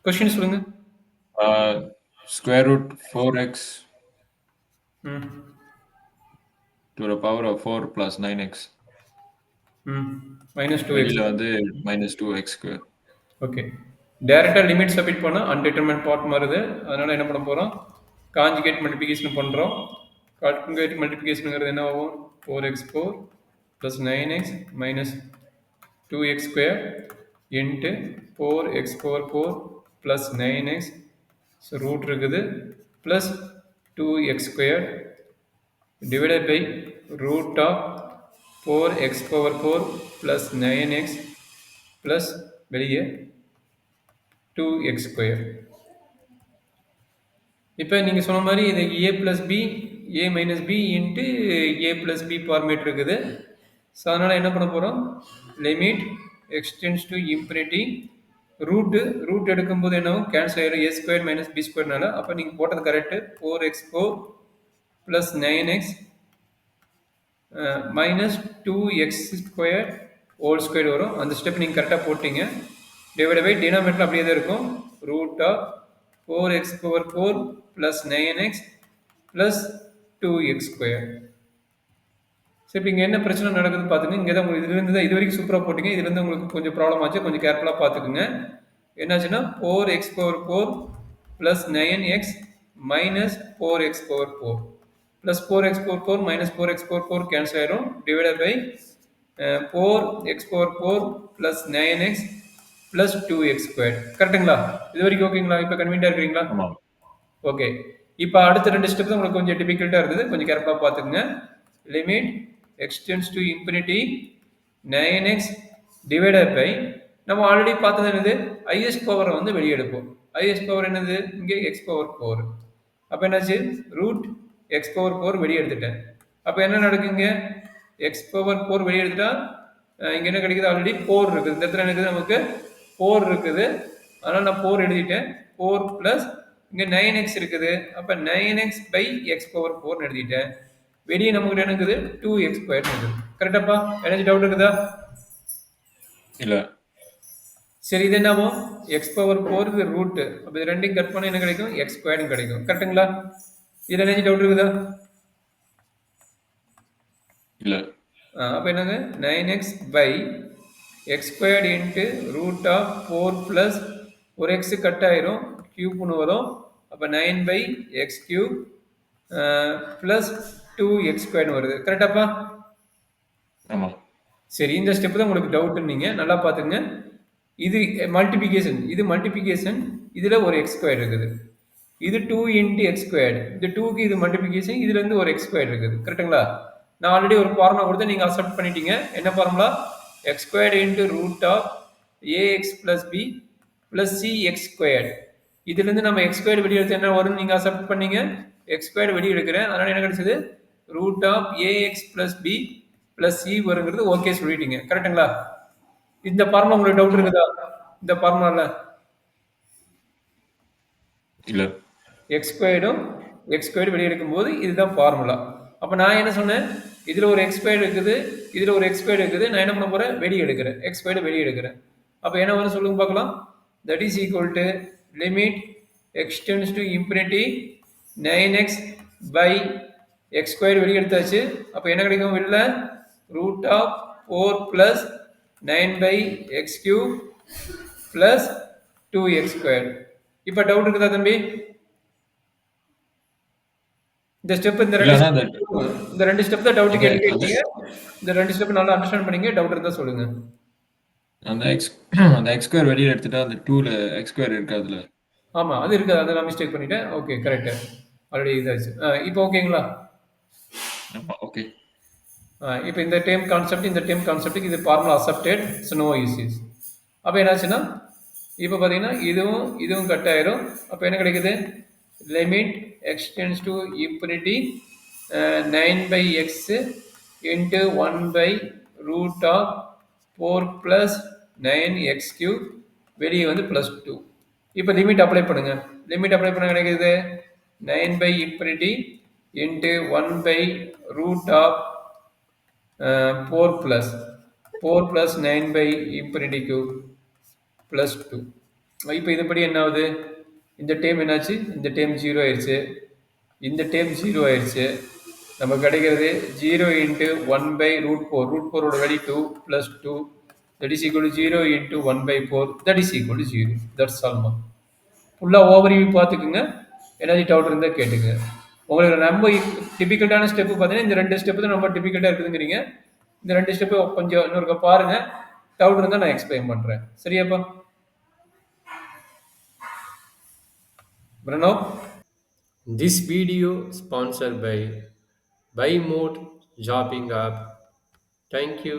Question சொல்லுங்க. Square root 4x ம் to the power of 4 plus 9x. ம் minus two X. வெளியில வந்து minus 2x square. ஓகே. டைரெக்டாக லிமிட் சப்மிட் பண்ணால் அன்டிட்டர்மைன் பார்ட் வருது. அதனால் என்ன பண்ண போகிறோம், காஞ்சுகேட் மல்டிபிகேஷன் பண்ணுறோம். கான்ஜுகேட் மல்டிபிகேஷனுங்கிறது என்ன ஆகும், 4x4 plus 9x minus 2x square into 4x4 plus 9x, so root இருக்குது, plus 2x square divided by root of 4x power 4 plus 9x plus வெளியே 2x square. இப்போ நீங்கள் சொன்ன மாதிரி இது a plus b a minus b into a plus b format இருக்குது. So அதனால் என்ன பண்ண போகிறோம், limit x tends to infinity, root எடுக்கும்போது என்னவும் கேன்சல் ஆகிடும், a ஸ்கொயர் மைனஸ் b ஸ்கொயர்னால. அப்போ நீங்கள் போட்டது correct, 4x4 plus 9x minus 2x square whole square வரும். அந்த ஸ்டெப் நீங்கள் கரெக்டாக போட்டிங்க. டிவைட் பை டினாமினேட்டர் அப்படியே தான் இருக்கும், root of 4x4 plus 9x plus 2x square. So இப்போ இங்கே என்ன பிரச்சனை நடக்குதுன்னு பார்த்துங்க. இங்கே தான் உங்களுக்கு இதுலேருந்து தான் இது வரைக்கும் சூப்பராக போட்டிங்க, இதுலேருந்து உங்களுக்கு கொஞ்சம் ப்ராப்ளம் ஆச்சு, கொஞ்சம் கேர்ஃபுல்லாக பார்த்துக்குங்க. என்னாச்சுன்னா 4x4 plus 9x minus 4x4 plus 4x4 minus 4x4 cancel ஆயிரும், divided by 4x4 plus 9x plus 2x square. கரெக்டுங்களா? இது வரைக்கும் ஓகேங்களா? இப்போ கன்வீனியாக இருக்கிறீங்களா? ஓகே. இப்போ அடுத்த ரெண்டு ஸ்டெப் தான் உங்களுக்கு கொஞ்சம் டிஃபிகல்ட்டாக இருக்குது, கொஞ்சம் கேர்ஃபுல்லாக பார்த்துக்குங்க. Limit x tends to infinity 9x divided by, நம்ம ஆல்ரெடி பார்த்தது என்னது, ஐஎஸ் பவரை வந்து வெளியே எடுப்போம். ஐஎஸ் பவர் என்னது, இங்கே எக்ஸ் பவர் 4. அப்போ என்னாச்சு, ரூட் எக்ஸ் பவர் 4 வெளியே எடுத்துட்டேன். அப்போ என்ன நடக்குங்க, எக்ஸ் பவர் 4 வெளியே எடுத்துட்டா இங்கே என்ன கிடைக்குது, ஆல்ரெடி 4 இருக்குது. இந்த இடத்துல எனக்கு நமக்கு 4 இருக்குது, அதனால் நான் 4 எழுதிட்டேன். 4 ப்ளஸ் இங்கே 9x இருக்குது, அப்போ 9x பை எக்ஸ் பவர் 4 எழுதிட்டேன். வெளியே நமக்கு என்ன இருக்குது, 2x ஸ்கொயர் இருக்குது. கரெக்டாப்பா? எனர்ஜி டவுட் இருக்குதா? இல்லை. சரி, இது என்னவும் எக்ஸ் பவர் 4 ரூட்டு, அப்போ இது ரெண்டையும் கட் பண்ண என்ன கிடைக்கும், எக்ஸ் ஸ்கொயர்னு கிடைக்கும். கரெக்டுங்களா? இதில் எனர்ஜி டவுட் இருக்குதா? இல்லை. அப்போ என்னங்க, 9x by x squared into root of 4 plus ஒரு எக்ஸு கட் ஆயிரும், கியூப்னு வரும். அப்போ 9 by x cube plus 2x ஸ்கொயர்னு வருது. கரெக்டாப்பா? ஆமாம். சரி, இந்த ஸ்டெப் தான் உங்களுக்கு டவுட்டுன்னு நீங்கள் நல்லா பார்த்துங்க. இது மல்டிபிகேஷன், இது மல்டிபிகேஷன், இதில் ஒரு எக்ஸ் ஸ்கொயர் இருக்குது. இது 2 இன்ட்டு எக்ஸ் ஸ்கொயர்டு, இந்த 2க்கு இது மல்டிபிகேஷன், இதுலேருந்து ஒரு எக்ஸ் ஸ்கொயர் இருக்குது. கரெக்டுங்களா? நான் ஆல்ரெடி ஒரு ஃபார்முலா கொடுத்து நீங்கள் அக்செப்ட் பண்ணிட்டீங்க. என்ன formula, x squared into root of ax plus B plus c x squared. இதுலேருந்து நம்ம எக்ஸ் ஸ்கொயர்டு வெளியே எடுத்து என்ன வரும்னு நீங்கள் அக்செப்ட் பண்ணீங்க. எக்ஸ் ஸ்கொயர்டு வெளியே எடுக்கிறேன், அதனால் என்ன கிடைச்சது, root of ax plus B plus C வருங்கிறது ஓகே சொல்லிட்டீங்க. கரெக்டுங்களா? இந்த ஃபார்முலா உங்களுக்கு டவுட் இருக்குதா? இந்த ஃபார்முலால இல்லை. எக்ஸ் ஸ்கொயர்டு வெளியே எடுக்கும்போது இதுதான் ஃபார்முலா. அப்போ நான் என்ன சொன்னேன், இதில் ஒரு எக்ஸ் ஸ்கொயர்டு இருக்குது, இதில் ஒரு எக்ஸ் ஸ்கொயர்டு இருக்குது, நான் என்ன பண்ண போகிறேன், வெளியே எடுக்கிறேன், எக்ஸ் ஸ்கொயர்டு வெளியே எடுக்கிறேன். அப்போ என்ன வரும் சொல்லுங்க பார்க்கலாம். That is equal to limit x tends to infinity 9x by x squared வெளியே எடுத்தாச்சு. அப்போ என்ன கிடைக்கும், வெளில root of 4 plus 9 by x cube plus 2x squared. இப்போ டவுட் இருக்குதா தம்பி? இந்த ஸ்டெப், இந்த ரெண்டு ஸ்டெப் தான் டவுட் கேட்டீங்க. இந்த ரெண்டு ஸ்டெப் நல்லா அண்டர்ஸ்டாண்ட் பண்ணீங்க. டவுட் இருந்தா சொல்லுங்க. அந்த எக்ஸ் ஸ்கொயர் வெளியே எடுத்துட்டா அந்த 2ல எக்ஸ் ஸ்கொயர் இருக்காதுல? ஆமா, அது இருக்கு, அதை நான் மிஸ்டேக் பண்ணிட்டேன். ஓகே, கரெக்ட், ஆல்ரெடி இதாச்சு. இப்போ ஓகேங்களா? ஓகே. இப்போ இந்த டேம் கான்செப்ட்டுக்கு இது formula accepted, so no issues. அப்போ என்னாச்சுன்னா, இப்போ பார்த்தீங்கன்னா இதுவும் கட் ஆயிரும். அப்போ என்ன கிடைக்குது, limit x tends to infinity 9 by x into 1 by root of 4 plus 9x cube, வெளியே வந்து ப்ளஸ் 2. இப்போ லிமிட் அப்ளை பண்ணுங்க. லிமிட் அப்ளை பண்ண கிடைக்குது 9 by infinity into 1 by root of 4 plus 9 by infinity cube plus 2. இப்போ இதுபடி என்ன ஆகுது? இந்த டேம் என்னாச்சு? இந்த டேம் 0 ஆயிடுச்சு. இந்த டேம் 0 ஆயிடுச்சு. நமக்கு கிடைக்கிறது 0 into 1/√4. √4ஓட value 2 + 2 that is equal to 0 into 1/4 that is equal to 0. That's all. ஃபுல்லாக ஓவர்வியூ பார்த்துக்குங்க. எனர்ஜி டவுட் இருந்தால் கேட்டுங்க. உங்களுக்கு ரொம்ப டிபிக்கல்ட்டான ஸ்டெப்பு பார்த்தீங்கன்னா இந்த 2 ஸ்டெப்பு தான் ரொம்ப டிபிக்கல்ட்டாக இருக்குதுங்கிறீங்க. இந்த 2 ஸ்டெப்பு கொஞ்சம் இன்னொருக்க பாருங்கள். டவுட் இருந்தால் நான் எக்ஸ்பிளைன் பண்ணுறேன். சரியாப்பா? Bruno? This video sponsored by Buy Mode Shopping App. Thank you.